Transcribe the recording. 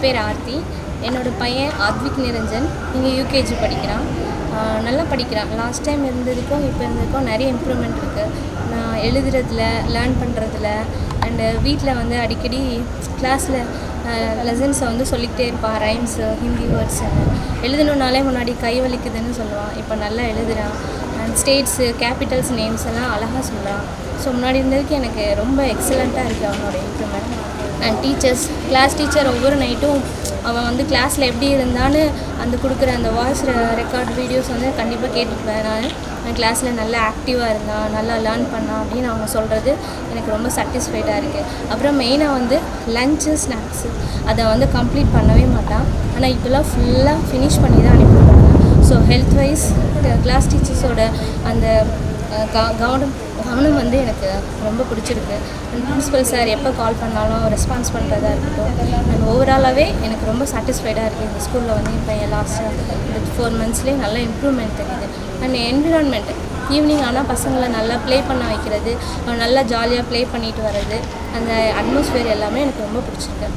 பேர் ஆர்த்தி. என்னோடய பையன் ஆத்விக் நிரஞ்சன். இங்கே யூகேஜி படிக்கிறான். நல்லா படிக்கிறான். லாஸ்ட் டைம் இருந்ததுக்கும் இப்போ இருந்ததுக்கும் நிறைய இம்ப்ரூவ்மெண்ட் இருக்குது. நான் எழுதுறதுல, லேர்ன் பண்ணுறதுல அண்டு வீட்டில் வந்து அடிக்கடி கிளாஸில் லெசன்ஸை வந்து சொல்லிக்கிட்டே இருப்பான். ரைம்ஸு, ஹிந்தி வேர்ட்ஸு எழுதணுன்னாலே முன்னாடி கை வலிக்குதுன்னு சொல்லுவான். இப்போ நல்லா எழுதுகிறான். அண்ட் ஸ்டேட்ஸு, கேபிட்டல்ஸ் நேம்ஸ் எல்லாம் அழகாக சொல்கிறான். ஸோ முன்னாடி இருந்ததுக்கு எனக்கு ரொம்ப எக்ஸலண்ட்டாக இருக்குது அவனோட improvement. And teachers, class teacher ஒவ்வொரு நைட்டும் அவன் வந்து கிளாஸில் எப்படி இருந்தான்னு அந்த கொடுக்குற அந்த வாய்ஸ் ரெக்கார்ட் வீடியோஸ் வந்து கண்டிப்பாக கேட்டுக்குவேன். நான் கிளாஸில் நல்லா ஆக்டிவாக இருந்தான், நல்லா லேர்ன் பண்ணான் அப்படின்னு அவங்க சொல்கிறது எனக்கு ரொம்ப சாட்டிஸ்ஃபைடாக இருக்குது. அப்புறம் மெயினாக வந்து லஞ்சு, ஸ்நாக்ஸு அதை வந்து கம்ப்ளீட் பண்ணவே மாட்டான். ஆனால் இப்போல்லாம் ஃபுல்லாக ஃபினிஷ் பண்ணி தான் அனுப்பிவிடுறாங்க. ஸோ ஹெல்த் வைஸ் கிளாஸ் டீச்சர்ஸோட அந்த கவனம் வந்து எனக்கு ரொம்ப பிடிச்சிருக்கு. அண்ட் பிரின்ஸிபல் சார் எப்போ கால் பண்ணாலும் ரெஸ்பான்ஸ் பண்ணுறதா இருக்கட்டும். அண்ட் ஓவராலாகவே எனக்கு ரொம்ப சாட்டிஸ்ஃபைடாக இருக்குது. இந்த ஸ்கூலில் வந்து இப்போ லாஸ்ட்டாக இந்த 4 monthsலேயே நல்ல இம்ப்ரூவ்மெண்ட் தெரியுது. அண்ட் என்விரான்மெண்ட், ஈவினிங் ஆனால் பசங்களை நல்லா ப்ளே பண்ண வைக்கிறது, நல்லா ஜாலியாக ப்ளே பண்ணிட்டு வர்றது, அந்த அட்மாஸ்ஃபியர் எல்லாமே எனக்கு ரொம்ப பிடிச்சிருக்கு.